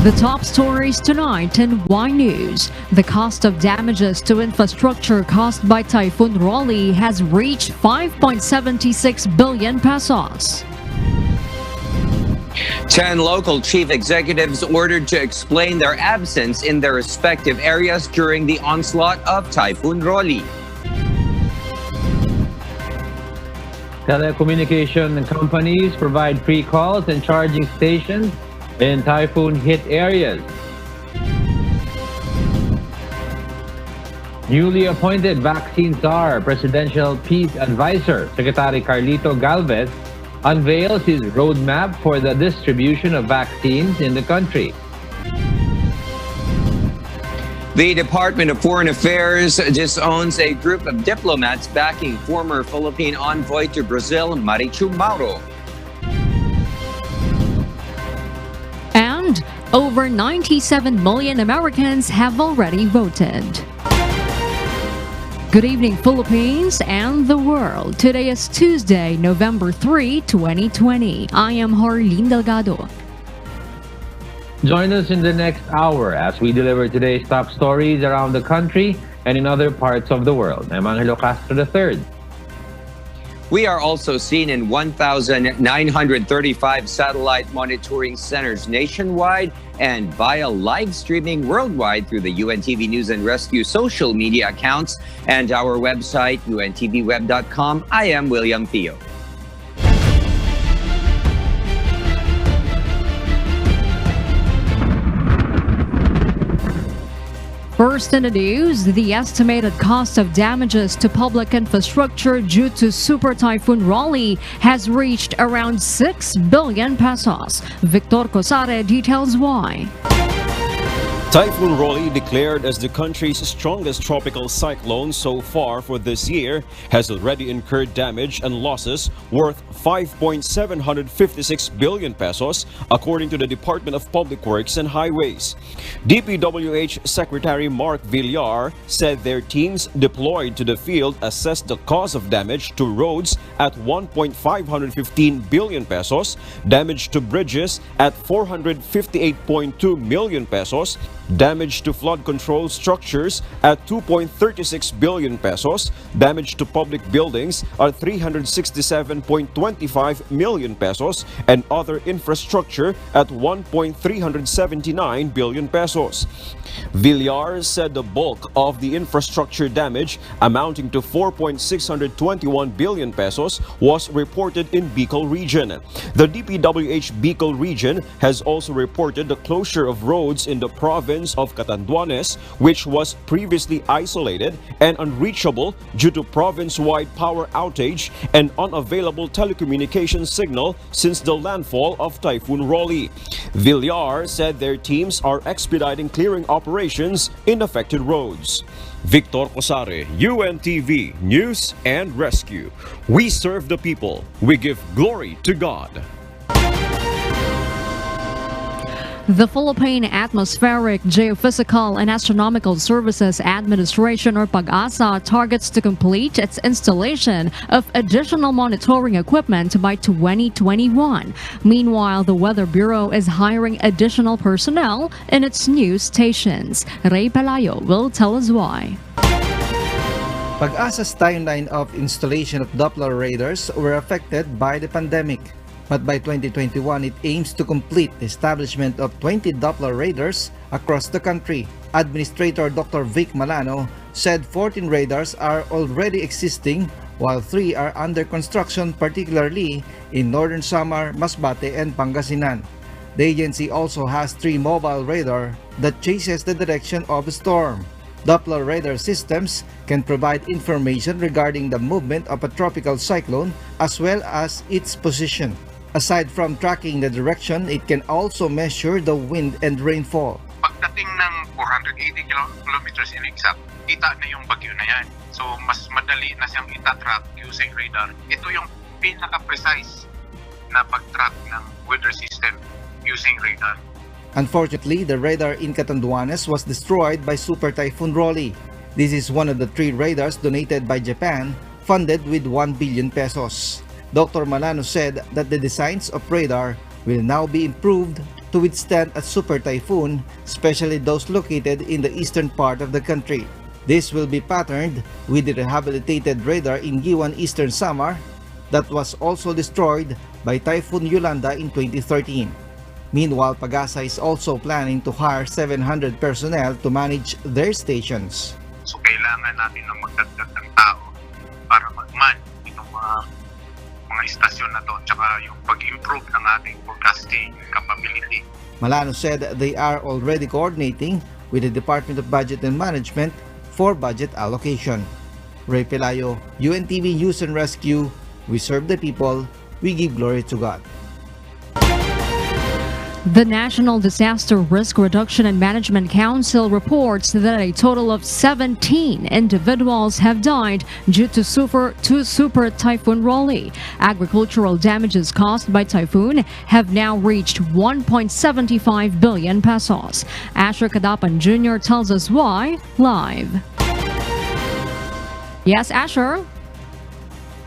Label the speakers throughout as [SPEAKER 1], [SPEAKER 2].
[SPEAKER 1] The top stories tonight in Y News. The cost of damages to infrastructure caused by Typhoon Rolly has reached 5.76 billion pesos.
[SPEAKER 2] 10 local chief executives ordered to explain their absence in their respective areas during the onslaught of Typhoon Rolly.
[SPEAKER 3] Telecommunication companies provide free calls and charging stations in typhoon-hit areas. Newly appointed vaccine czar, Presidential Peace Advisor, Secretary Carlito Galvez, unveils his roadmap for the distribution of vaccines in the country.
[SPEAKER 2] The Department of Foreign Affairs disowns a group of diplomats backing former Philippine envoy to Brazil, Marichu Mauro.
[SPEAKER 1] And over 97 million Americans have already voted. Good evening, Philippines and the world. Today is Tuesday, November 3, 2020. I am Harleen Delgado.
[SPEAKER 3] Join us in the next hour as we deliver today's top stories around the country and in other parts of the world. I'm Angelo Castro III.
[SPEAKER 2] We are also seen in 1,935 satellite monitoring centers nationwide and via live streaming worldwide through the UNTV News and Rescue social media accounts and our website, untvweb.com. I am William Theo.
[SPEAKER 1] First in the news, the estimated cost of damages to public infrastructure due to Super Typhoon Rolly has reached around 6 billion pesos. Victor Cosare details why.
[SPEAKER 4] Typhoon Rolly, declared as the country's strongest tropical cyclone so far for this year, has already incurred damage and losses worth 5.756 billion pesos, according to the Department of Public Works and Highways. DPWH Secretary Mark Villar said their teams deployed to the field assessed the cause of damage to roads at 1.515 billion pesos, damage to bridges at 458.2 million pesos, damage to flood control structures at 2.36 billion pesos, damage to public buildings at 367.25 million pesos, and other infrastructure at 1.379 billion pesos. Villar said the bulk of the infrastructure damage, amounting to 4.621 billion pesos, was reported in Bicol region. The DPWH Bicol region has also reported the closure of roads in the province of Catanduanes, which was previously isolated and unreachable due to province-wide power outage and unavailable telecommunications signal since the landfall of Typhoon Rolly. Villar said their teams are expediting clearing operations in affected roads. Victor Cosare, UNTV News and Rescue. We serve the people. We give glory to God.
[SPEAKER 1] The Philippine Atmospheric, Geophysical and Astronomical Services Administration, or PANGASA, targets to complete its installation of additional monitoring equipment by 2021. Meanwhile, the Weather Bureau is hiring additional personnel in its news stations. Ray Palayo will tell us why.
[SPEAKER 5] PANGASA's timeline of installation of Doppler radars were affected by the pandemic. But by 2021, it aims to complete the establishment of 20 Doppler radars across the country. Administrator Dr. Vic Malano said 14 radars are already existing, while 3 are under construction, particularly in northern SAMAR, MASBATE, and Pangasinan. The agency also has 3 mobile radar that chases the direction of a storm. Doppler radar systems can provide information regarding the movement of a tropical cyclone as well as its position. Aside from tracking the direction, it can also measure the wind and rainfall.
[SPEAKER 6] Pagdating ng 480 kilometers in exact, kita na yung bagyo na yan. So mas madali na siyang itatrack using radar. Ito yung pinaka-precise na pag-track ng weather system using radar.
[SPEAKER 5] Unfortunately, the radar in Catanduanes was destroyed by Super Typhoon Rolly. This is one of the 3 radars donated by Japan, funded with 1 billion pesos. Dr. Malano said that the designs of radar will now be improved to withstand a super typhoon, especially those located in the eastern part of the country. This will be patterned with the rehabilitated radar in Giwan Eastern Samar that was also destroyed by Typhoon Yolanda in 2013. Meanwhile, Pag-asa is also planning to hire 700 personnel to manage their stations.
[SPEAKER 6] So kailangan natin ng magdagdag ng tao para mag-man itong mga istasyon na to, tsaka yung pag-improve ng ating forecasting capability.
[SPEAKER 5] Malano said they are already coordinating with the Department of Budget and Management for budget allocation. Ray Pelayo, UNTV News and Rescue. We serve the people, we give glory to God.
[SPEAKER 1] The National Disaster Risk Reduction and Management Council reports that a total of 17 individuals have died due to Super Typhoon Rolly. Agricultural damages caused by typhoon have now reached 1.75 billion pesos. Asher Kadapan Jr. tells us why live. Yes, Asher?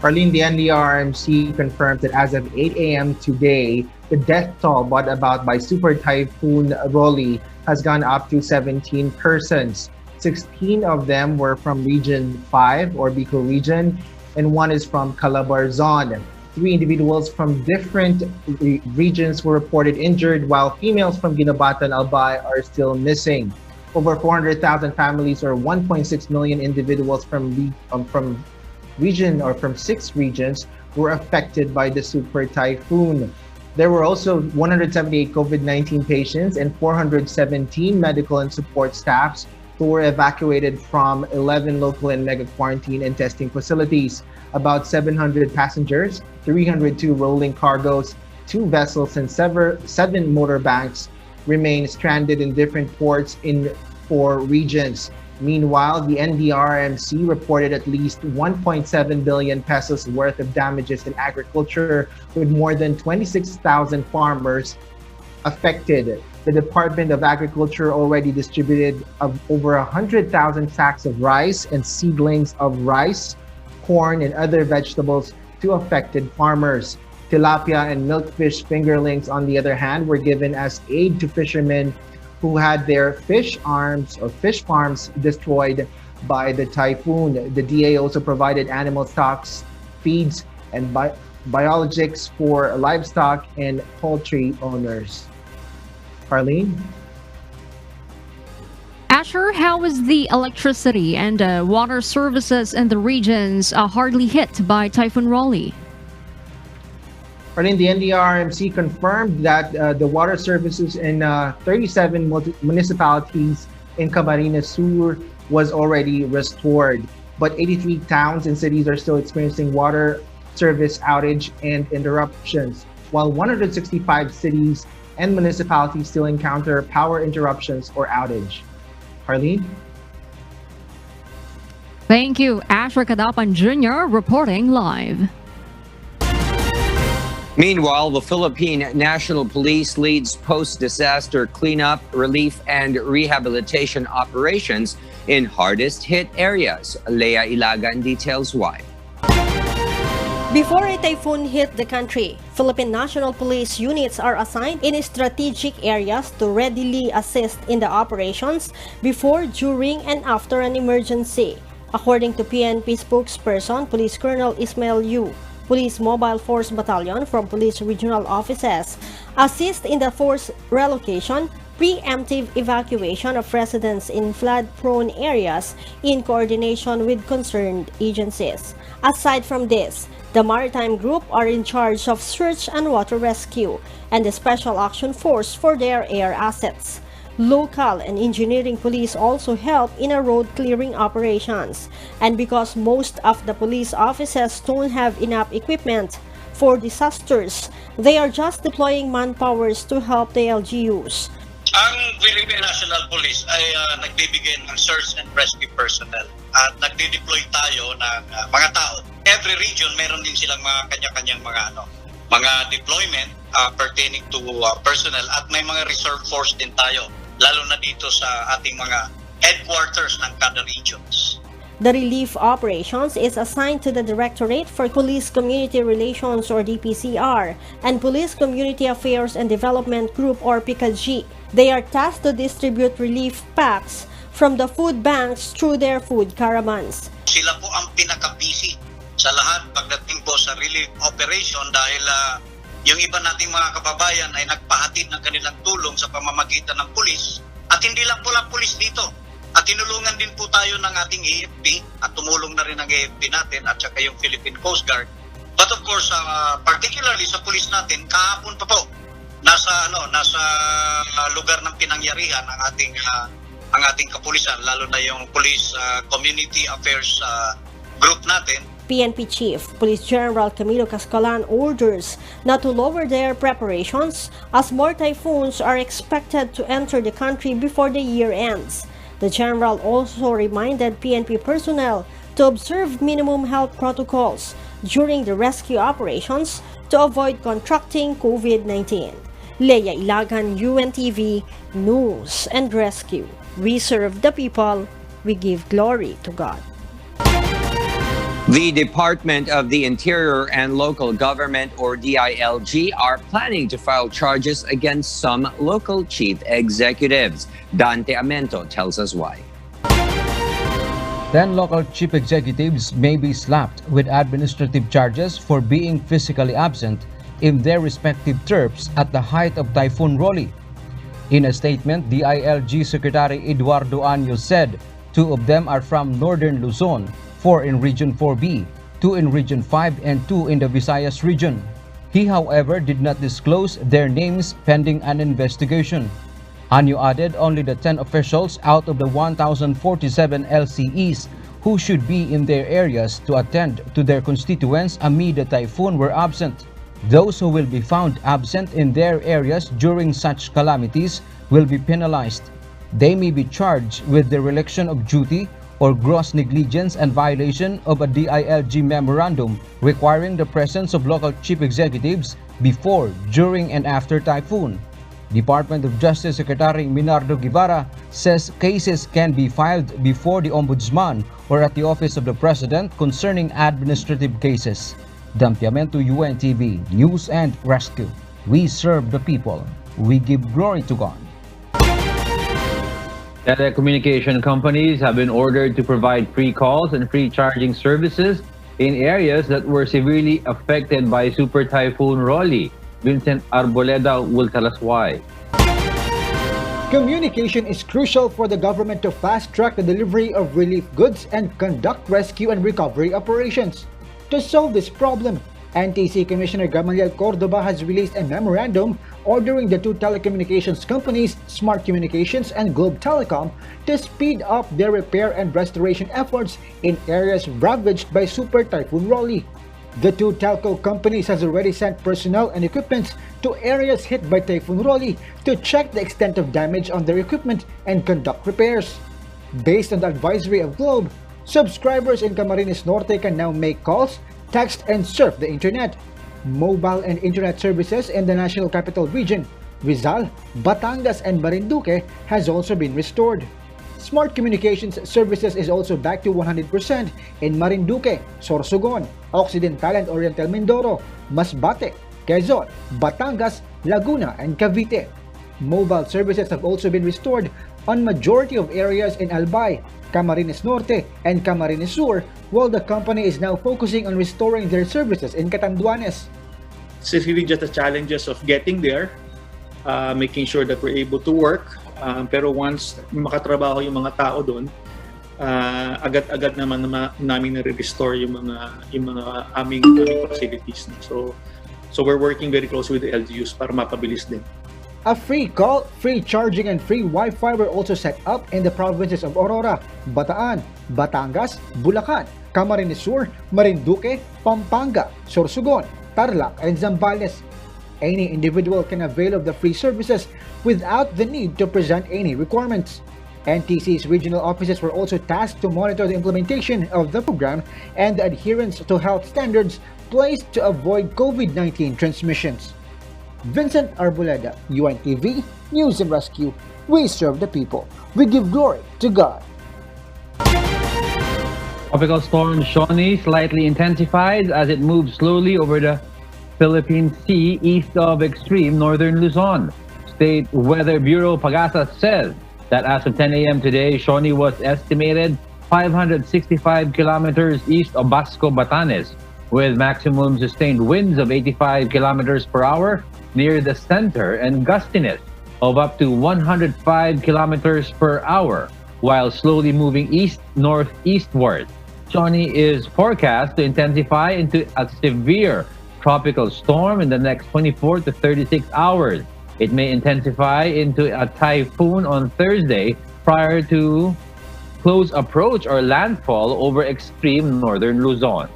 [SPEAKER 7] Arlene, the NDRMC confirmed that as of 8 a.m. today, the death toll brought about by Super Typhoon Rolly has gone up to 17 persons. 16 of them were from Region 5 or Bicol region, and one is from Calabarzon. 3 individuals from different regions were reported injured, while females from Ginobatan, Albay are still missing. Over 400,000 families or 1.6 million individuals from 6 regions were affected by the super typhoon. There were also 178 COVID-19 patients and 417 medical and support staffs who were evacuated from 11 local and mega quarantine and testing facilities. About 700 passengers, 302 rolling cargos, 2 vessels and 7 motorbanks remain stranded in different ports in 4 regions. Meanwhile, the NDRMC reported at least 1.7 billion pesos worth of damages in agriculture, with more than 26,000 farmers affected. The Department of Agriculture already distributed over 100,000 sacks of rice and seedlings of rice, corn, and other vegetables to affected farmers. Tilapia and milkfish fingerlings, on the other hand, were given as aid to fishermen who had their fish farms destroyed by the typhoon. The DA also provided animal stocks, feeds, and biologics for livestock and poultry owners. Arlene?
[SPEAKER 1] Asher, how is the electricity and water services in the regions hardly hit by Typhoon Rolly?
[SPEAKER 7] Arlene, the NDRMC confirmed that the water services in 37 municipalities in Camarines Sur was already restored, but 83 towns and cities are still experiencing water service outage and interruptions, while 165 cities and municipalities still encounter power interruptions or outage. Arlene?
[SPEAKER 1] Thank you, Asher Kadapan Jr. reporting live.
[SPEAKER 2] Meanwhile, the Philippine National Police leads post-disaster cleanup, relief, and rehabilitation operations in hardest-hit areas. Leah Ilagan details why.
[SPEAKER 8] Before a typhoon hit the country, Philippine National Police units are assigned in strategic areas to readily assist in the operations before, during, and after an emergency. According to PNP spokesperson, Police Colonel Ismael Yu, Police Mobile Force Battalion from Police Regional Offices assist in the force relocation, preemptive evacuation of residents in flood-prone areas in coordination with concerned agencies. Aside from this, the Maritime Group are in charge of search and water rescue and the Special Action Force for their air assets. Local and engineering police also help in a road clearing operations. And because most of the police offices don't have enough equipment for disasters, they are just deploying manpowers to help the LGUs.
[SPEAKER 9] Ang Philippine National Police ay nagbibigay ng search and rescue personnel at nagde-deploy tayo ng mga tao. Every region meron din silang mga kanya-kanyang mga deployment pertaining to personnel, at may mga reserve force din tayo, lalo na dito sa ating mga headquarters ng kada regions.
[SPEAKER 8] The relief operations is assigned to the Directorate for Police Community Relations or DPCR and Police Community Affairs and Development Group or PCAG. They are tasked to distribute relief packs from the food banks through their food caravans.
[SPEAKER 9] Sila po ang pinaka-busy sa lahat pagdating po sa relief operation dahil yung iba nating mga kababayan ay nagpahatid ng kanilang tulong sa pamamagitan ng pulis. At hindi lang po lang pulis dito. At tinulungan din po tayo ng ating AFP at tumulong na rin ang AFP natin at saka yung Philippine Coast Guard. But of course, particularly sa pulis natin, kahapon pa po nasa lugar ng pinangyarihan ang ating kapulisan, lalo na yung Police Community Affairs group natin.
[SPEAKER 8] PNP Chief Police General Camilo Cascalan orders not to lower their preparations as more typhoons are expected to enter the country before the year ends. The General also reminded PNP personnel to observe minimum health protocols during the rescue operations to avoid contracting COVID-19. Leia Ilagan, UNTV, News and Rescue. We serve the people, we give glory to God.
[SPEAKER 2] The Department of the Interior and Local Government, or DILG, are planning to file charges against some local chief executives. Dante Amento tells us why.
[SPEAKER 10] 10 local chief executives may be slapped with administrative charges for being physically absent in their respective terms at the height of Typhoon Rolly. In a statement, DILG Secretary Eduardo Año said 2 of them are from Northern Luzon, 4 in Region 4B, 2 in Region 5, and 2 in the Visayas region. He, however, did not disclose their names pending an investigation. Año added only the 10 officials out of the 1,047 LCEs who should be in their areas to attend to their constituents amid the typhoon were absent. Those who will be found absent in their areas during such calamities will be penalized. They may be charged with dereliction of duty or gross negligence and violation of a DILG memorandum requiring the presence of local chief executives before, during, and after typhoon. Department of Justice Secretary Minardo Guevara says cases can be filed before the Ombudsman or at the Office of the President concerning administrative cases. Dampiamento, UNTV, News and Rescue. We serve the people. We give glory to God.
[SPEAKER 3] Telecommunication companies have been ordered to provide free calls and free charging services in areas that were severely affected by Super Typhoon Rolly. Vincent Arboleda will tell us why.
[SPEAKER 11] Communication is crucial for the government to fast-track the delivery of relief goods and conduct rescue and recovery operations. To solve this problem, NTC Commissioner Gamaliel Cordoba has released a memorandum ordering the 2 telecommunications companies, Smart Communications and Globe Telecom, to speed up their repair and restoration efforts in areas ravaged by Super Typhoon Rolly. The 2 telco companies has already sent personnel and equipment to areas hit by Typhoon Rolly to check the extent of damage on their equipment and conduct repairs. Based on the advisory of Globe, subscribers in Camarines Norte can now make calls, text, and surf the internet. Mobile and internet services in the National Capital Region, Rizal, Batangas, and Marinduque has also been restored. Smart Communications Services is also back to 100% in Marinduque, Sorsogon, Occidental and Oriental Mindoro, Masbate, Quezon, Batangas, Laguna, and Cavite. Mobile services have also been restored on majority of areas in Albay, Camarines Norte, and Camarines Sur, while the company is now focusing on restoring their services in Catanduanes.
[SPEAKER 12] It's really just the challenges of getting there, making sure that we're able to work. Pero once makatrabaho yung mga tao doon, agad-agad naman namin na-restore yung mga aming facilities. So we're working very closely with the LGUs para mapabilis din.
[SPEAKER 11] A free call, free charging, and free Wi-Fi were also set up in the provinces of Aurora, Bataan, Batangas, Bulacan, Camarines Sur, Marinduque, Pampanga, Sorsogon, Tarlac, and Zambales. Any individual can avail of the free services without the need to present any requirements. NTC's regional offices were also tasked to monitor the implementation of the program and the adherence to health standards placed to avoid COVID-19 transmissions. Vincent Arboleda, UNTV, News and Rescue. We serve the people. We give glory to God.
[SPEAKER 3] Tropical storm Shawnee slightly intensifies as it moves slowly over the Philippine Sea east of extreme northern Luzon. State Weather Bureau PAGASA says that as of 10 a.m. today, Shawnee was estimated 565 kilometers east of Basco, Batanes, with maximum sustained winds of 85 kilometers per hour near the center and gustiness of up to 105 kilometers per hour, while slowly moving east-northeastward. Shawnee is forecast to intensify into a severe tropical storm in the next 24 to 36 hours. It may intensify into a typhoon on Thursday prior to close approach or landfall over extreme northern Luzon.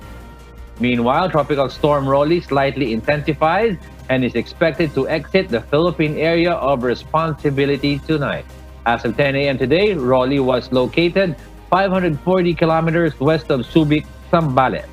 [SPEAKER 3] Meanwhile, Tropical Storm Rolly slightly intensifies and is expected to exit the Philippine area of responsibility tonight. As of 10 a.m. today, Rolly was located 540 kilometers west of Subic, Zambales.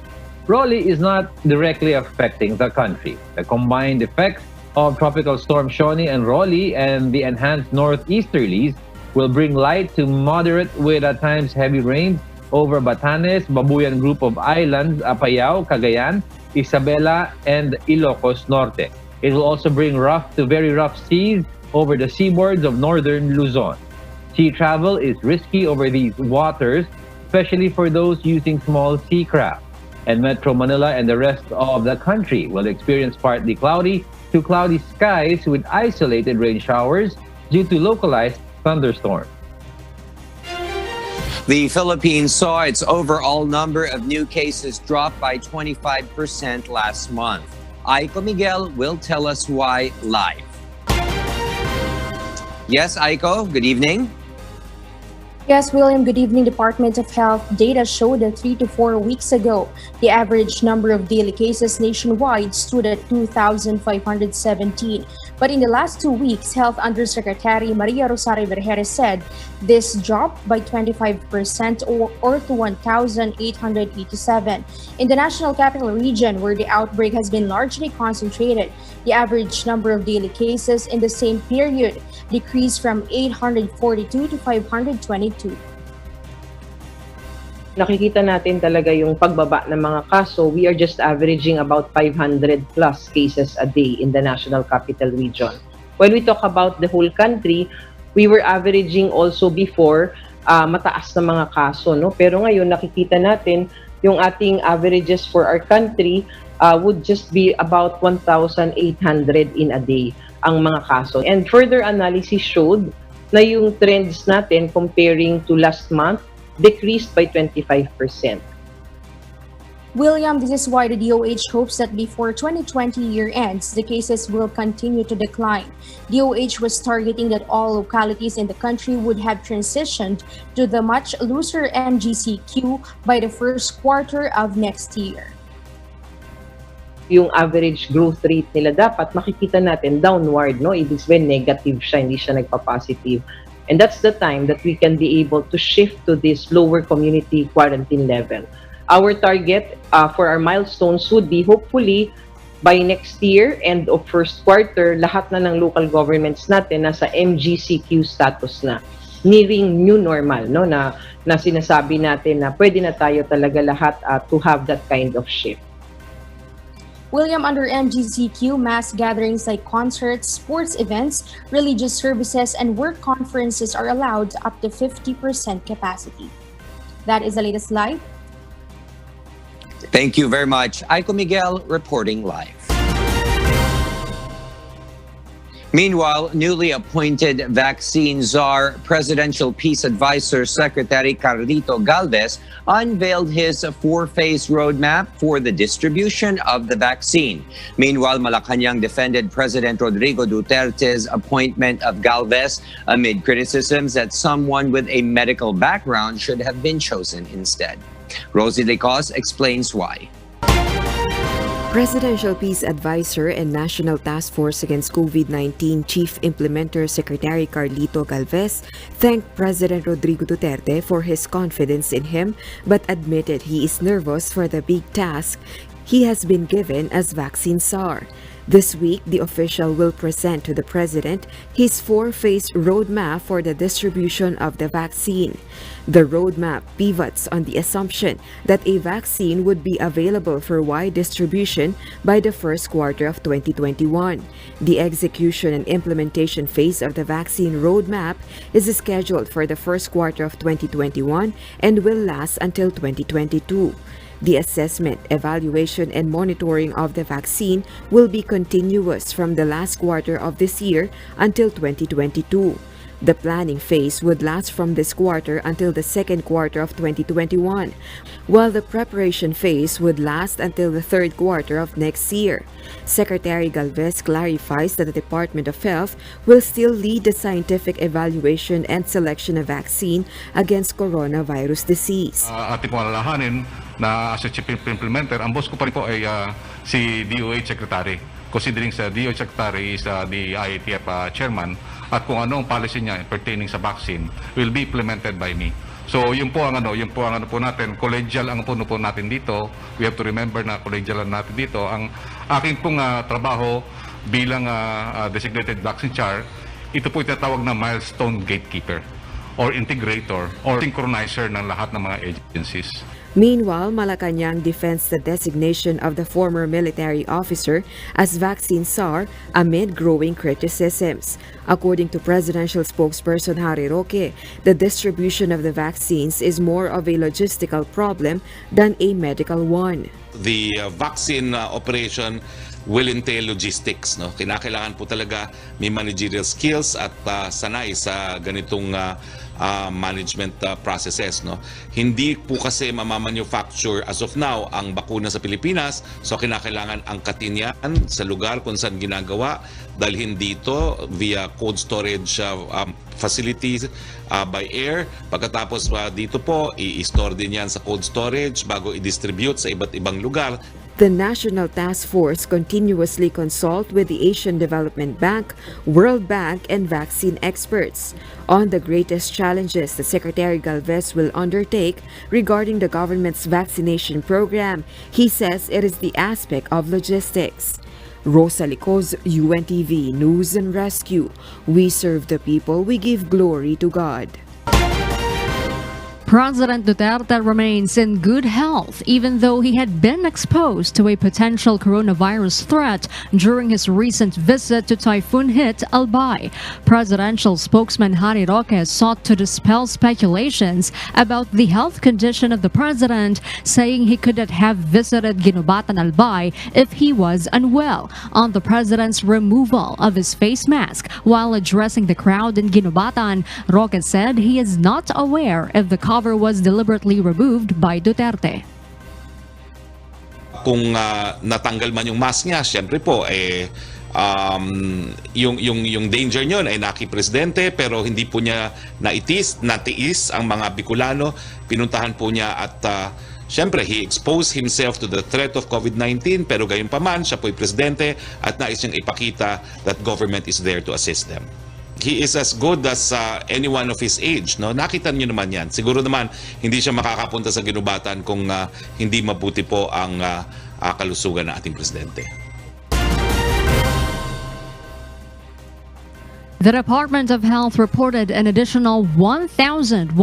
[SPEAKER 3] Rolly is not directly affecting the country. The combined effects of Tropical Storm Shawnee and Rolly and the enhanced northeasterlies will bring light to moderate with at times heavy rains over Batanes, Babuyan Group of Islands, Apayao, Cagayan, Isabela, and Ilocos Norte. It will also bring rough to very rough seas over the seaboards of northern Luzon. Sea travel is risky over these waters, especially for those using small sea craft. And Metro Manila and the rest of the country will experience partly cloudy to cloudy skies with isolated rain showers due to localized thunderstorms.
[SPEAKER 2] The Philippines saw its overall number of new cases drop by 25% last month. Aiko Miguel will tell us why live. Yes, Aiko, good evening.
[SPEAKER 13] Yes, William, good evening. Department of Health data showed that 3 to 4 weeks ago, the average number of daily cases nationwide stood at 2,517. But in the last 2 weeks, Health Undersecretary Maria Rosario Vergeres said this dropped by 25% or to 1,887. In the National Capital Region, where the outbreak has been largely concentrated, the average number of daily cases in the same period decreased from 842 to 522.
[SPEAKER 14] Nakikita natin talaga yung pagbaba ng mga kaso. We are just averaging about 500 plus cases a day in the National Capital Region. When we talk about the whole country, we were averaging also before mataas na mga kaso, no? Pero ngayon nakikita natin yung ating averages for our country would just be about 1,800 in a day ang mga kaso. And further analysis showed na yung trends natin comparing to last month decreased by 25%.
[SPEAKER 13] William, this is why the DOH hopes that before 2020 year ends, the cases will continue to decline. DOH was targeting that all localities in the country would have transitioned to the much looser MGCQ by the first quarter of next year.
[SPEAKER 14] Yung average growth rate nila dapat makikita natin downward, no? Ibig sabihin negative siya, hindi siya nagpa-positive. And that's the time that we can be able to shift to this lower community quarantine level. Our target for our milestones would be hopefully by next year, end of first quarter, lahat na ng local governments natin nasa MGCQ status na. Nearing new normal, no? Na sinasabi natin na pwede na tayo talaga lahat to have that kind of shift.
[SPEAKER 13] William, under MGCQ, mass gatherings like concerts, sports events, religious services, and work conferences are allowed up to 50% capacity. That is the latest live.
[SPEAKER 2] Thank you very much. Aiko Miguel reporting live. Meanwhile, newly appointed vaccine czar, Presidential Peace Advisor Secretary Carlito Galvez unveiled his four-phase roadmap for the distribution of the vaccine. Meanwhile, Malacanang defended President Rodrigo Duterte's appointment of Galvez amid criticisms that someone with a medical background should have been chosen instead. Rosie Lecos explains why.
[SPEAKER 15] Presidential Peace Advisor and National Task Force Against COVID-19 Chief Implementer Secretary Carlito Galvez thanked President Rodrigo Duterte for his confidence in him, but admitted he is nervous for the big task he has been given as vaccine czar. This week, the official will present to the President his four-phase roadmap for the distribution of the vaccine. The roadmap pivots on the assumption that a vaccine would be available for wide distribution by the first quarter of 2021. The execution and implementation phase of the vaccine roadmap is scheduled for the first quarter of 2021 and will last until 2022. The assessment, evaluation, and monitoring of the vaccine will be continuous from the last quarter of this year until 2022. The planning phase would last from this quarter until the second quarter of 2021, while the preparation phase would last until the third quarter of next year. Secretary Galvez clarifies that the Department of Health will still lead the scientific evaluation and selection of vaccine against coronavirus disease.
[SPEAKER 16] Ating pong alalahanin na as a chief implementer, ang boss ko pa rin po ay si DOH Secretary. Considering sa DOH Secretary is the IATF chairman, at kung anong policy niya pertaining sa vaccine will be implemented by me. So yun po ang ano po natin, collegial ang puno po natin dito. We have to remember na collegial natin dito. Ang aking pong trabaho bilang designated vaccine char, ito po itatawag na milestone gatekeeper or integrator or synchronizer ng lahat ng mga agencies.
[SPEAKER 15] Meanwhile, Malacanang defends the designation of the former military officer as vaccine czar amid growing criticisms. According to presidential spokesperson Harry Roque, the distribution of the vaccines is more of a logistical problem than a medical one.
[SPEAKER 17] The vaccine operation will entail logistics. No? Kinakailangan po talaga may managerial skills at sanay sa ganitong management processes. No? Hindi po kasi mamamanufacture as of now ang bakuna sa Pilipinas, so kinakailangan angkatin yan sa lugar kung saan ginagawa, dalhin dito via cold storage facilities by air. Pagkatapos dito po, i-store din yan sa cold storage bago i-distribute sa iba't ibang lugar.
[SPEAKER 15] The National Task Force continuously consult with the Asian Development Bank, World Bank, and vaccine experts on the greatest challenges the Secretary Galvez will undertake regarding the government's vaccination program. He says it is the aspect of logistics. Rosa Licoz, UNTV News and Rescue. We serve the people, we give glory to God.
[SPEAKER 1] President Duterte remains in good health even though he had been exposed to a potential coronavirus threat during his recent visit to typhoon-hit Albay. Presidential spokesman Harry Roque sought to dispel speculations about the health condition of the president, saying he could not have visited Ginubatan Albay if he was unwell. On the president's removal of his face mask while addressing the crowd in Ginubatan, Roque said he is not aware if the cover was deliberately removed by Duterte.
[SPEAKER 17] Kung natanggal man yung mask niya, syempre po yung danger niyon ay naki-presidente, pero hindi po niya natiis ang mga Bicolano. Pinuntahan po niya at syempre he exposed himself to the threat of COVID-19, pero gayunpaman siya po ay presidente at nais niyang ipakita that government is there to assist them. He is as good as anyone of his age. No? Nakita niyo naman yan. Siguro naman hindi siya makakapunta sa Ginubatan kung hindi mabuti po ang kalusugan ng ating presidente.
[SPEAKER 1] The Department of Health reported an additional 1,172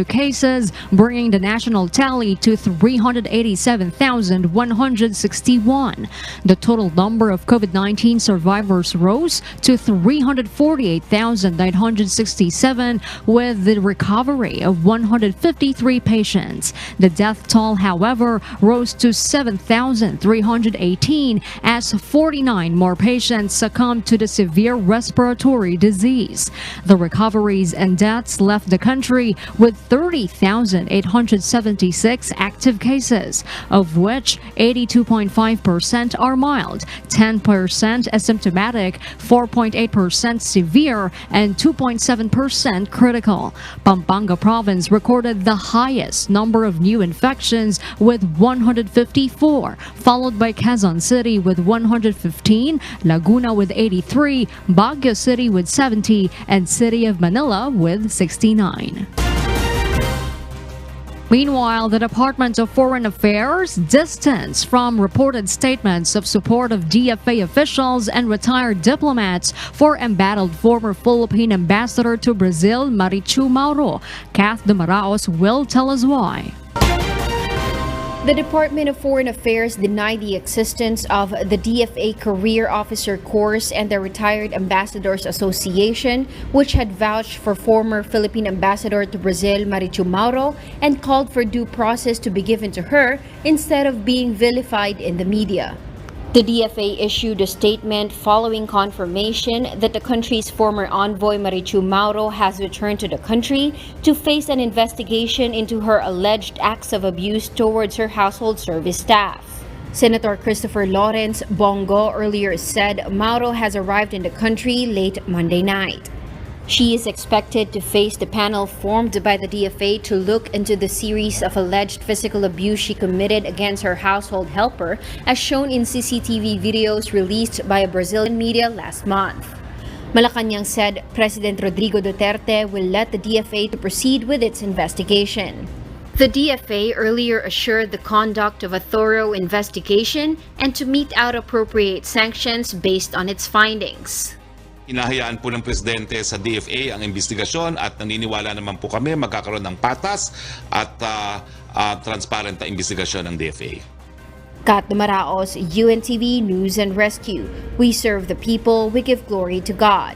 [SPEAKER 1] cases, bringing the national tally to 387,161. The total number of COVID-19 survivors rose to 348,967, with the recovery of 153 patients. The death toll, however, rose to 7,318 as 49 more patients succumbed to the severe respiratory disease. The recoveries and deaths left the country with 30,876 active cases, of which 82.5% are mild, 10% asymptomatic, 4.8% severe, and 2.7% critical. Pampanga province recorded the highest number of new infections with 154, followed by Quezon City with 115, Laguna with 83, Baguio City with 70, and City of Manila with 69. Meanwhile, the Department of Foreign Affairs distanced from reported statements of support of DFA officials and retired diplomats for embattled former Philippine ambassador to Brazil, Marichu Mauro. Kath de Maraos will tell us why.
[SPEAKER 18] The Department of Foreign Affairs denied the existence of the DFA Career Officer Course and the Retired Ambassadors Association, which had vouched for former Philippine Ambassador to Brazil, Marichu Mauro, and called for due process to be given to her instead of being vilified in the media. The DFA issued a statement following confirmation that the country's former envoy Marichu Mauro has returned to the country to face an investigation into her alleged acts of abuse towards her household service staff. Senator Christopher Lawrence Bongo earlier said Mauro has arrived in the country late Monday night. She is expected to face the panel formed by the DFA to look into the series of alleged physical abuse she committed against her household helper, as shown in CCTV videos released by a Brazilian media last month. Malacan said President Rodrigo Duterte will let the DFA to proceed with its investigation. The DFA earlier assured the conduct of a thorough investigation and to mete out appropriate sanctions based on its findings.
[SPEAKER 17] Hinahayaan po ng Presidente sa DFA ang investigasyon at naniniwala naman po kami magkakaroon ng patas at transparent na investigasyon ng DFA.
[SPEAKER 18] Kat Maraos, UNTV News and Rescue. We serve the people, we give glory to God.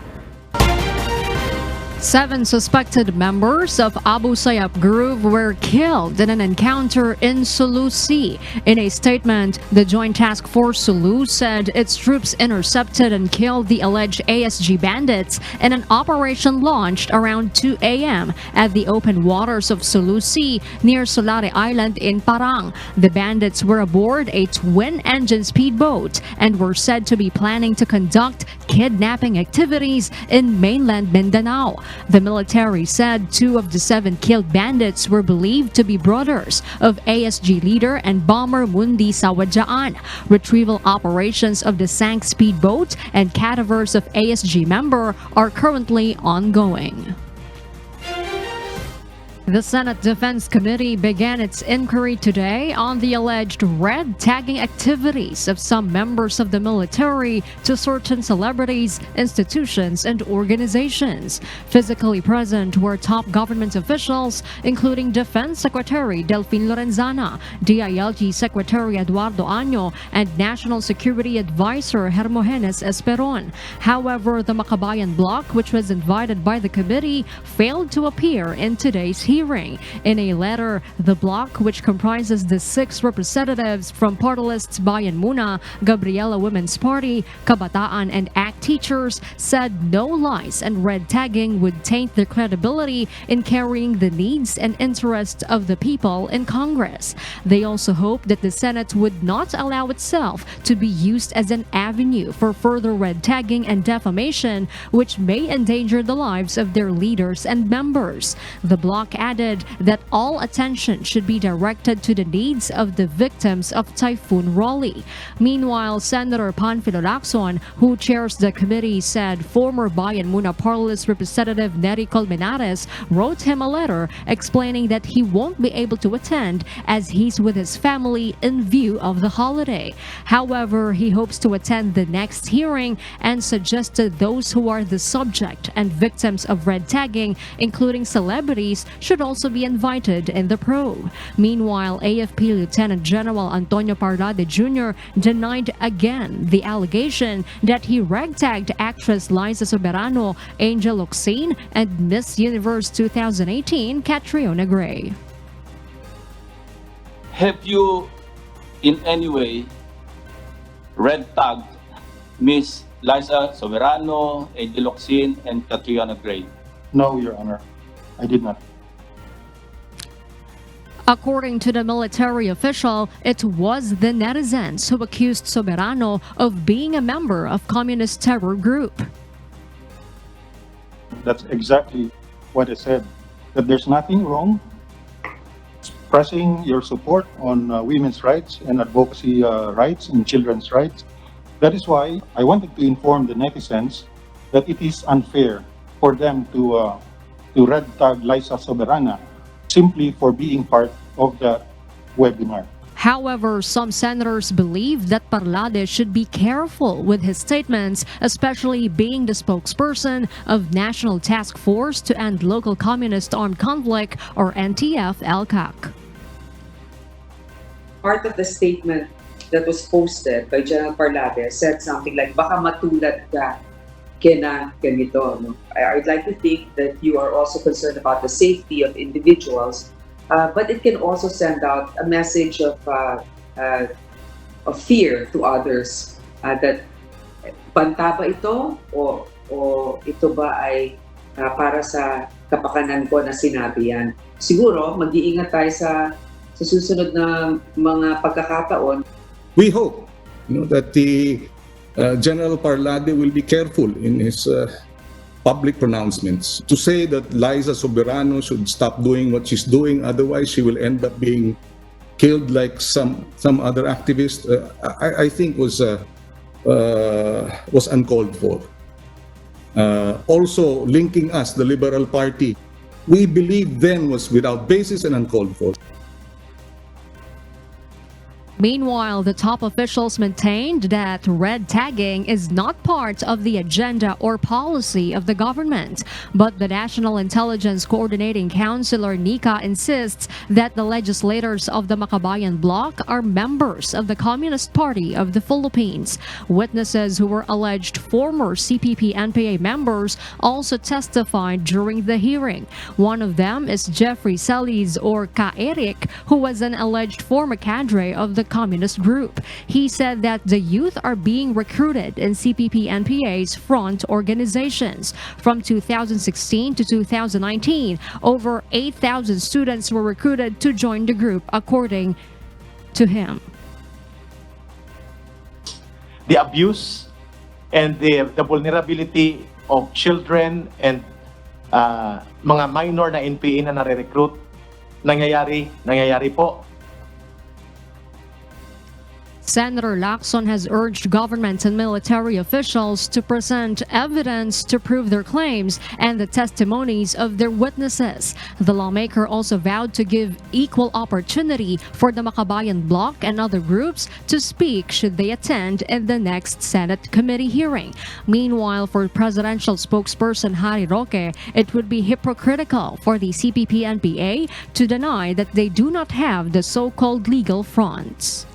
[SPEAKER 1] 7 suspected members of Abu Sayyaf group were killed in an encounter in Sulu Sea. In a statement, the Joint Task Force Sulu said its troops intercepted and killed the alleged ASG bandits in an operation launched around 2 a.m. at the open waters of Sulu Sea near Solare Island in Parang. The bandits were aboard a twin-engine speedboat and were said to be planning to conduct kidnapping activities in mainland Mindanao. The military said 2 of the 7 killed bandits were believed to be brothers of ASG leader and bomber Mundi Sawadjaan. Retrieval operations of the sank speedboat and cadavers of ASG member are currently ongoing. The Senate Defense Committee began its inquiry today on the alleged red tagging activities of some members of the military to certain celebrities, institutions, and organizations. Physically present were top government officials, including Defense Secretary Delfin Lorenzana, DILG Secretary Eduardo Año, and National Security Advisor Hermogenes Esperon. However, the Makabayan bloc, which was invited by the committee, failed to appear in today's hearing. In a letter, the bloc, which comprises the 6 representatives from party lists Bayan Muna, Gabriela Women's Party, Kabataan, and ACT Teachers, said no lies and red tagging would taint their credibility in carrying the needs and interests of the people in Congress. They also hope that the Senate would not allow itself to be used as an avenue for further red tagging and defamation, which may endanger the lives of their leaders and members. The bloc added that all attention should be directed to the needs of the victims of Typhoon Rolly. Meanwhile, Senator Panfilo Lacson, who chairs the committee, said former Bayan Muna Parlist Representative Nery Colmenares wrote him a letter explaining that he won't be able to attend as he's with his family in view of the holiday. However, he hopes to attend the next hearing and suggested those who are the subject and victims of red tagging, including celebrities, should also be invited in the probe. Meanwhile, AFP Lieutenant General Antonio Parlade Jr. denied again the allegation that he ragtagged actress Liza Soberano, Angel Locsin, and Miss Universe 2018 Catriona Gray.
[SPEAKER 19] Have you in any way red tagged Miss Liza Soberano, Angel Locsin, and Catriona Gray?
[SPEAKER 20] No, Your Honor, I did not.
[SPEAKER 1] According to the military official, it was the netizens who accused Soberano of being a member of communist terror group.
[SPEAKER 20] That's exactly what I said, that there's nothing wrong expressing your support on women's rights and advocacy rights and children's rights. That is why I wanted to inform the netizens that it is unfair for them to red tag Liza Soberana simply for being part of that webinar.
[SPEAKER 1] However, some senators believe that Parlade should be careful with his statements, especially being the spokesperson of National Task Force to End Local Communist Armed Conflict, or NTF-LCAC.
[SPEAKER 21] Part of the statement that was posted by General Parlade said something like, baka matulad ka kina ganito. No? I'd like to think that you are also concerned about the safety of individuals, but it can also send out a message of fear to others that banta ba ito o ito ba ay para sa kapakanan ko na sinabi yan. Siguro mag-iingat tayo sa susunod na mga pagkakataon.
[SPEAKER 22] We hope that the General Parlade will be careful in his public pronouncements. To say that Liza Soberano should stop doing what she's doing, otherwise she will end up being killed like some other activist, I think was uncalled for. Also linking us, the Liberal Party, we believe then was without basis and uncalled for.
[SPEAKER 1] Meanwhile, the top officials maintained that red tagging is not part of the agenda or policy of the government. But the National Intelligence Coordinating Councilor Nika insists that the legislators of the Makabayan Bloc are members of the Communist Party of the Philippines. Witnesses who were alleged former CPP-NPA members also testified during the hearing. One of them is Jeffrey Celis, or Ka Eric, who was an alleged former cadre of the communist group. He said that the youth are being recruited in CPP-NPA's front organizations. From 2016 to 2019, over 8,000 students were recruited to join the group, according to him.
[SPEAKER 23] The abuse and the vulnerability of children and mga minor na NPA na nare-recruit, nangyayari po.
[SPEAKER 1] Senator Lacson has urged government and military officials to present evidence to prove their claims and the testimonies of their witnesses. The lawmaker also vowed to give equal opportunity for the Makabayan Bloc and other groups to speak should they attend in the next Senate committee hearing. Meanwhile, for presidential spokesperson Harry Roque, it would be hypocritical for the CPP-NPA to deny that they do not have the so-called legal fronts.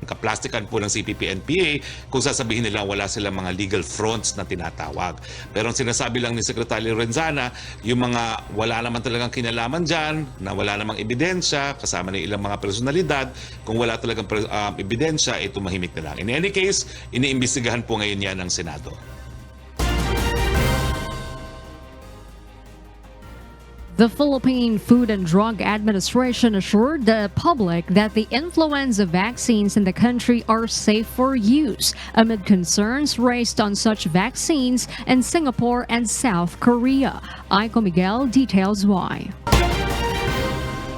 [SPEAKER 17] Kaplastikan po ng CPP-NPA kung sasabihin nila wala silang mga legal fronts na tinatawag. Pero ang sinasabi lang ni Secretary Lorenzana, yung mga wala naman talagang kinalaman dyan, na wala namang ebidensya, kasama ng ilang mga personalidad, kung wala talagang ebidensya, tumahimik na lang. In any case, iniimbestigahan po ngayon yan ng Senado.
[SPEAKER 1] The Philippine Food and Drug Administration assured the public that the influenza vaccines in the country are safe for use, amid concerns raised on such vaccines in Singapore and South Korea. Aiko Miguel details why.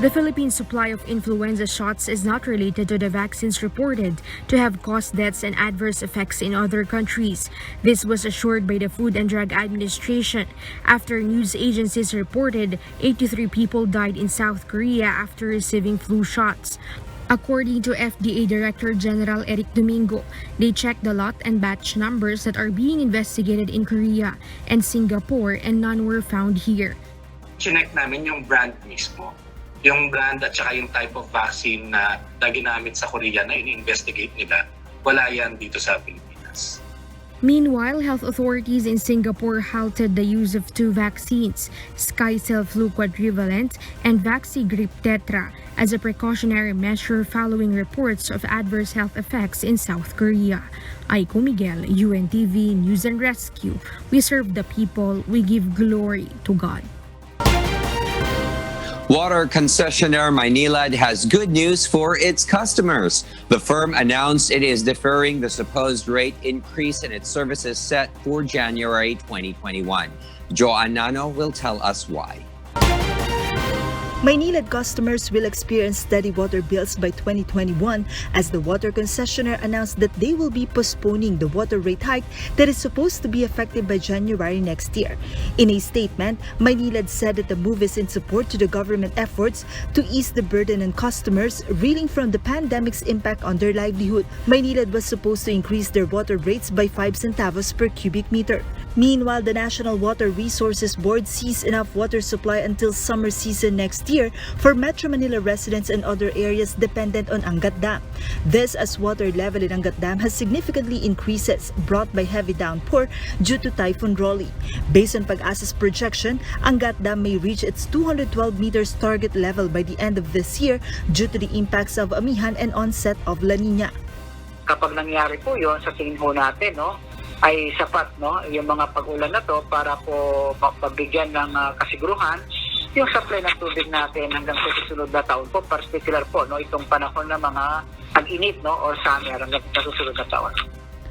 [SPEAKER 24] The Philippine supply of influenza shots is not related to the vaccines reported to have caused deaths and adverse effects in other countries. This was assured by the Food and Drug Administration after news agencies reported 83 people died in South Korea after receiving flu shots. According to FDA Director General Eric Domingo, they checked the lot and batch numbers that are being investigated in Korea and Singapore, and none were found here.
[SPEAKER 25] Chinek namin yung brand mismo. Yung brand at saka yung type of vaccine na ginamit sa Korea na ini-investigate nila, wala yan dito sa Pilipinas.
[SPEAKER 24] Meanwhile, health authorities in Singapore halted the use of two vaccines, SkyCell Flu Quadrivalent and VaxiGrip Tetra, as a precautionary measure following reports of adverse health effects in South Korea. Aiko Miguel, UNTV News and Rescue. We serve the people, we give glory to God.
[SPEAKER 2] Water concessionaire Maynilad has good news for its customers. The firm announced it is deferring the supposed rate increase in its services set for January 2021. Joanne Nano will tell us why.
[SPEAKER 4] Maynilad customers will experience steady water bills by 2021 as the water concessionaire announced that they will be postponing the water rate hike that is supposed to be effective by January next year. In a statement, Maynilad said that the move is in support to the government efforts to ease the burden on customers reeling from the pandemic's impact on their livelihood. Maynilad was supposed to increase their water rates by 5 centavos per cubic meter. Meanwhile, the National Water Resources Board sees enough water supply until summer season next year for Metro Manila residents and other areas dependent on Angat Dam. This as water level in Angat Dam has significantly increases brought by heavy downpour due to Typhoon Rolly. Based on Pag-asa's projection, Angat Dam may reach its 212 meters target level by the end of this year due to the impacts of amihan and onset of La Nina.
[SPEAKER 5] Kapag nangyari po yun, sa tingin ho natin, ay sapat yung mga pag-ulan na to para po mapabigyan ng kasiguruhan yung supply ng tubig natin hanggang sa susunod na taon po, particular po itong panahon ng mga ag-init or summer hanggang sa susunod na taon.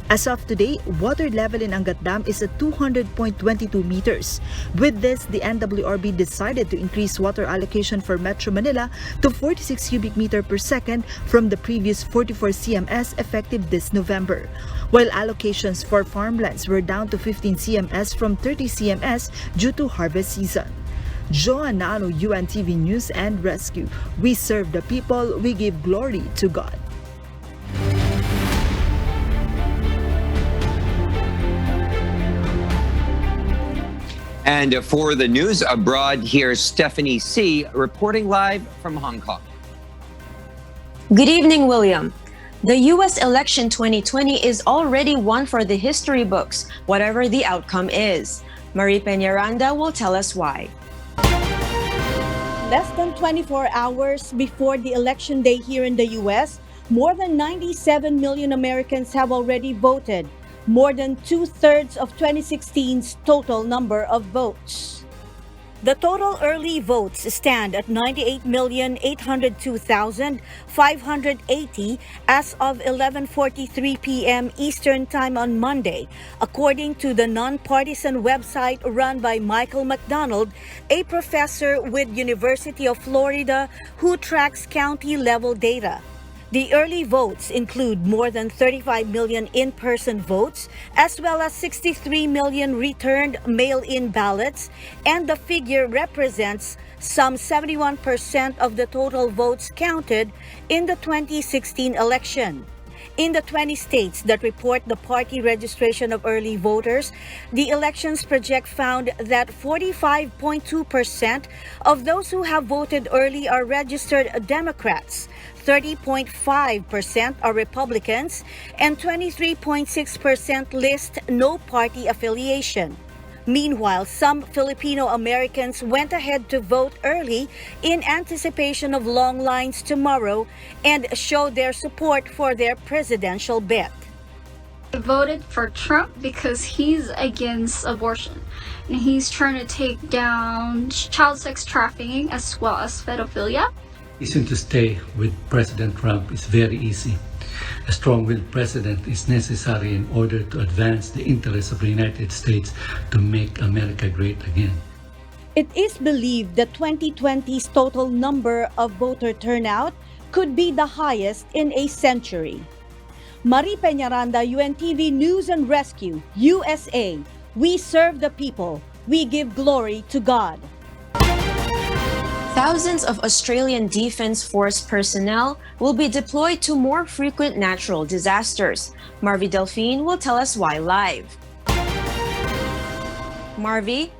[SPEAKER 4] As of today, water level in Angat Dam is at 200.22 meters. With this, the NWRB decided to increase water allocation for Metro Manila to 46 cubic meter per second from the previous 44 CMS effective this November, while allocations for farmlands were down to 15 CMS from 30 CMS due to harvest season. Joanna Ano, UNTV News and Rescue. We serve the people, we give glory to God.
[SPEAKER 2] And for the news abroad, here's Stephanie C. reporting live from Hong Kong.
[SPEAKER 6] Good evening, William. The U.S. election 2020 is already one for the history books, whatever the outcome is. Marie Peñaranda will tell us why.
[SPEAKER 7] Less than 24 hours before the election day here in the U.S., more than 97 million Americans have already voted, more than two-thirds of 2016's total number of votes. The total early votes stand at 98,802,580 as of 11:43 p.m. Eastern Time on Monday, according to the nonpartisan website run by Michael McDonald, a professor with University of Florida who tracks county-level data. The early votes include more than 35 million in-person votes, as well as 63 million returned mail-in ballots, and the figure represents some 71% of the total votes counted in the 2016 election. In the 20 states that report the party registration of early voters, the Elections Project found that 45.2% of those who have voted early are registered Democrats, 30.5% are Republicans, and 23.6% list no party affiliation. Meanwhile, some Filipino Americans went ahead to vote early in anticipation of long lines tomorrow and showed their support for their presidential bet.
[SPEAKER 9] I voted for Trump because he's against abortion and he's trying to take down child sex trafficking as well as pedophilia.
[SPEAKER 26] Reason to stay with President Trump is very easy. A strong-willed president is necessary in order to advance the interests of the United States to make America great again.
[SPEAKER 7] It is believed that 2020's total number of voter turnout could be the highest in a century. Marie Peñaranda, UNTV News and Rescue, USA. We serve the people. We give glory to God.
[SPEAKER 6] Thousands of Australian Defence Force personnel will be deployed to more frequent natural disasters. Marvi Delphine will tell us why live. Marvi?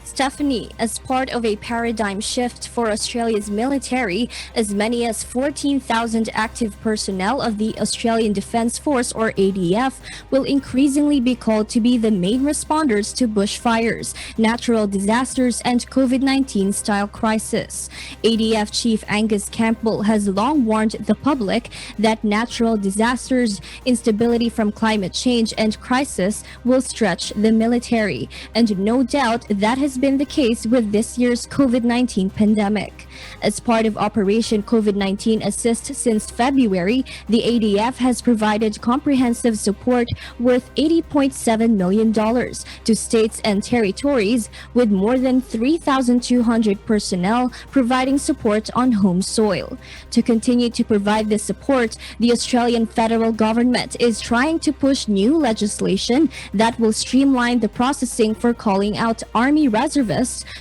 [SPEAKER 27] Stephanie, as part of a paradigm shift for Australia's military, as many as 14,000 active personnel of the Australian Defence Force, or ADF, will increasingly be called to be the main responders to bushfires, natural disasters, and COVID-19 style crisis. ADF Chief Angus Campbell has long warned the public that natural disasters, instability from climate change, and crisis will stretch the military, and no doubt that has been the case with this year's COVID-19 pandemic. As part of Operation COVID-19 Assist since February, the ADF has provided comprehensive support worth $80.7 million to states and territories, with more than 3,200 personnel providing support on home soil. To continue to provide this support, the Australian federal government is trying to push new legislation that will streamline the processing for calling out Army reservists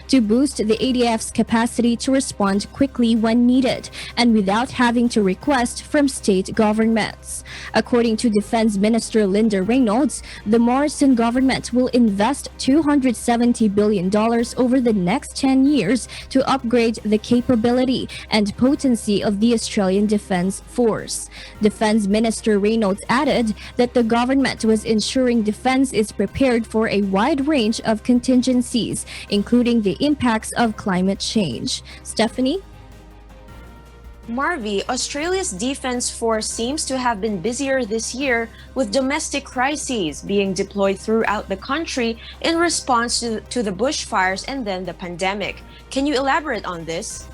[SPEAKER 27] to boost the ADF's capacity to respond quickly when needed and without having to request from state governments. According to Defense Minister Linda Reynolds, the Morrison government will invest $270 billion over the next 10 years to upgrade the capability and potency of the Australian Defence Force. Defense Minister Reynolds added that the government was ensuring defense is prepared for a wide range of contingencies, including the impacts of climate change. Stephanie?
[SPEAKER 6] Marvi, Australia's Defence Force seems to have been busier this year with domestic crises being deployed throughout the country in response to the bushfires and then the pandemic. Can you elaborate on this?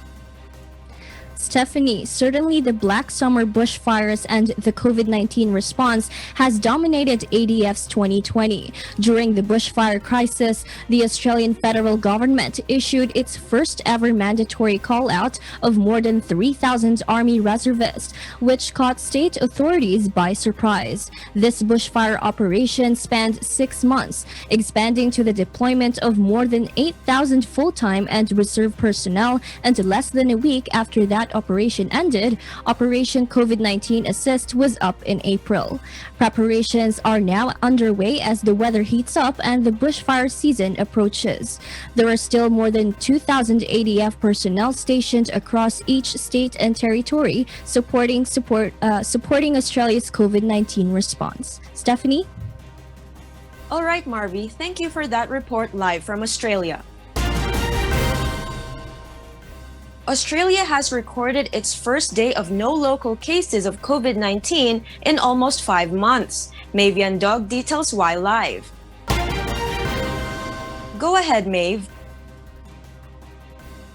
[SPEAKER 27] Stephanie, certainly the Black Summer bushfires and the COVID-19 response has dominated ADF's 2020. During the bushfire crisis, the Australian federal government issued its first ever mandatory call-out of more than 3,000 Army reservists, which caught state authorities by surprise. This bushfire operation spanned 6 months, expanding to the deployment of more than 8,000 full-time and reserve personnel, and less than a week after that operation ended, Operation COVID-19 Assist was up in April. Preparations are now underway as the weather heats up and the bushfire season approaches. There are still more than 2,000 ADF personnel stationed across each state and territory supporting Australia's COVID-19 response. Stephanie?
[SPEAKER 6] All right, Marvi, thank you for that report live from Australia. Australia has recorded its first day of no local cases of COVID-19 in almost 5 months. Maeve Dog details why live. Go ahead, Maeve.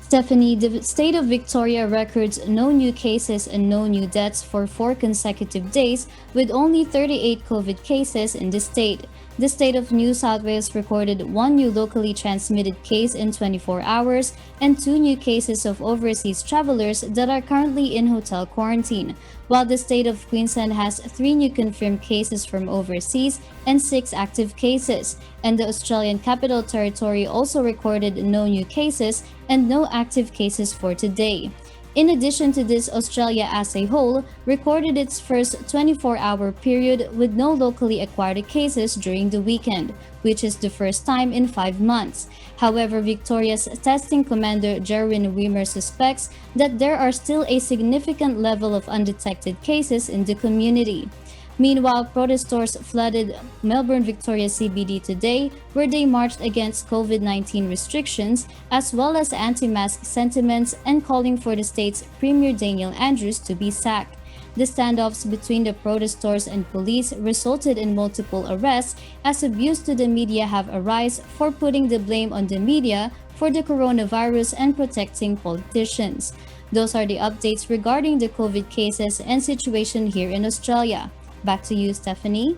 [SPEAKER 3] Stephanie, the state of Victoria records no new cases and no new deaths for 4 consecutive days, with only 38 COVID cases in the state. The state of New South Wales recorded 1 new locally transmitted case in 24 hours and 2 new cases of overseas travelers that are currently in hotel quarantine, while the state of Queensland has 3 new confirmed cases from overseas and 6 active cases, and the Australian Capital Territory also recorded no new cases and no active cases for today. In addition to this, Australia as a whole recorded its first 24-hour period with no locally acquired cases during the weekend, which is the first time in 5 months. However, Victoria's testing commander Jerwin Wimmer suspects that there are still a significant level of undetected cases in the community. Meanwhile, protesters flooded Melbourne Victoria CBD today, where they marched against COVID-19 restrictions, as well as anti-mask sentiments and calling for the state's Premier Daniel Andrews to be sacked. The standoffs between the protesters and police resulted in multiple arrests, as abuse to the media have arisen for putting the blame on the media for the coronavirus and protecting politicians. Those are the updates regarding the COVID cases and situation here in Australia. Back to you, Stephanie.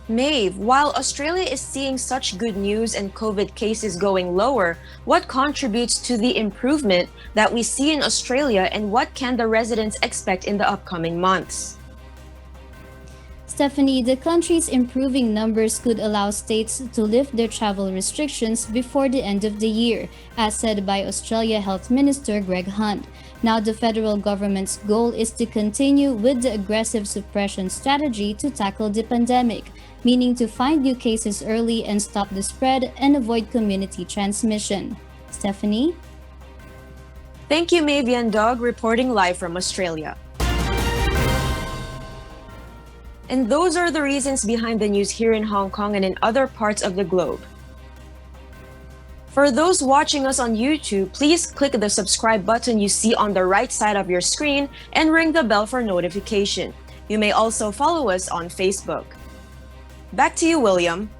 [SPEAKER 6] Maeve, while Australia is seeing such good news and COVID cases going lower, what contributes to the improvement that we see in Australia, and what can the residents expect in the upcoming months?
[SPEAKER 3] Stephanie, the country's improving numbers could allow states to lift their travel restrictions before the end of the year, as said by Australia Health Minister Greg Hunt. Now, the federal government's goal is to continue with the aggressive suppression strategy to tackle the pandemic, meaning to find new cases early and stop the spread and avoid community transmission. Stephanie?
[SPEAKER 6] Thank you, Maeve Dog, reporting live from Australia. And those are the reasons behind the news here in Hong Kong and in other parts of the globe. For those watching us on YouTube, please click the subscribe button you see on the right side of your screen and ring the bell for notification. You may also follow us on Facebook. Back to you, William.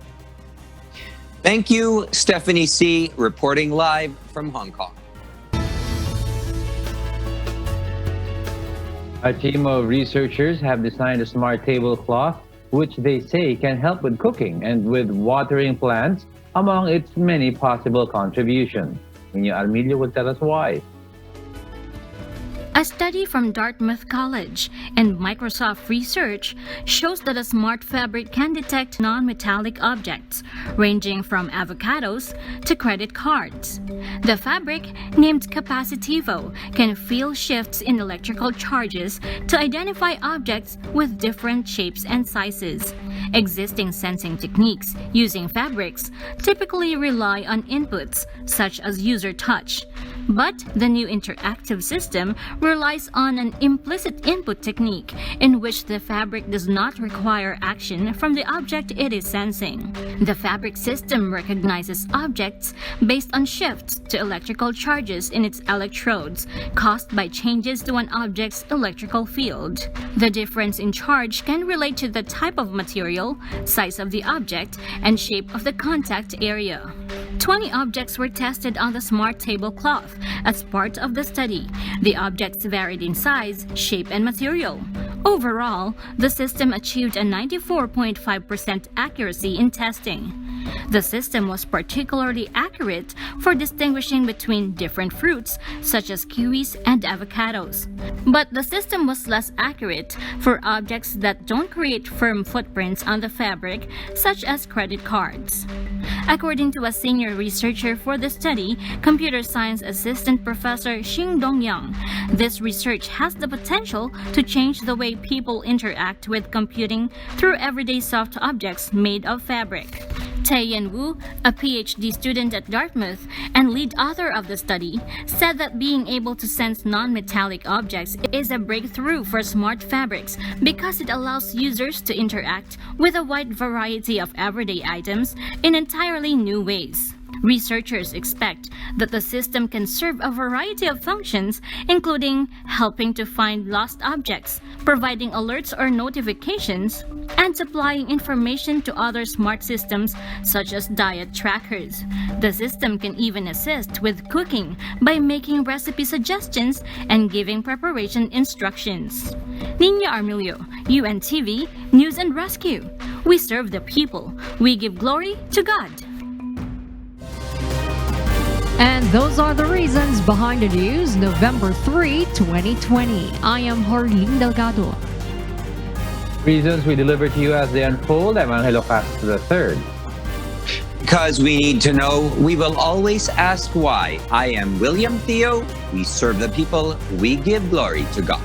[SPEAKER 2] Thank you, Stephanie C., reporting live from Hong Kong.
[SPEAKER 8] A team of researchers have designed a smart tablecloth, which they say can help with cooking and with watering plants, among its many possible contributions. Nino Armilio will tell us why.
[SPEAKER 10] A study from Dartmouth College and Microsoft Research shows that a smart fabric can detect non-metallic objects, ranging from avocados to credit cards. The fabric, named Capacitivo, can feel shifts in electrical charges to identify objects with different shapes and sizes. Existing sensing techniques using fabrics typically rely on inputs such as user touch, but the new interactive system relies on an implicit input technique in which the fabric does not require action from the object it is sensing. The fabric system recognizes objects based on shifts to electrical charges in its electrodes caused by changes to an object's electrical field. The difference in charge can relate to the type of material, size of the object, and shape of the contact area. 20 objects were tested on the smart tablecloth as part of the study. The objects varied in size, shape, and material. Overall, the system achieved a 94.5% accuracy in testing. The system was particularly accurate for distinguishing between different fruits, such as kiwis and avocados. But the system was less accurate for objects that don't create firm footprints on the fabric, such as credit cards. According to a senior researcher for the study, computer science assistant professor Xing Dongyang, this research has the potential to change the way people interact with computing through everyday soft objects made of fabric. Tae-Yen Wu, a PhD student at Dartmouth and lead author of the study, said that being able to sense non-metallic objects is a breakthrough for smart fabrics because it allows users to interact with a wide variety of everyday items in entirely new ways. Researchers expect that the system can serve a variety of functions, including helping to find lost objects, providing alerts or notifications, and supplying information to other smart systems such as diet trackers. The system can even assist with cooking by making recipe suggestions and giving preparation instructions. Nino Armilio, UNTV, News and Rescue. We serve the people. We give glory to God.
[SPEAKER 1] And those are the reasons behind the news, November 3, 2020. I am Harleen Delgado.
[SPEAKER 8] Reasons we deliver to you as they unfold. I'm Angelo Castro III.
[SPEAKER 2] Because we need to know, we will always ask why. I am William Theo. We serve the people. We give glory to God.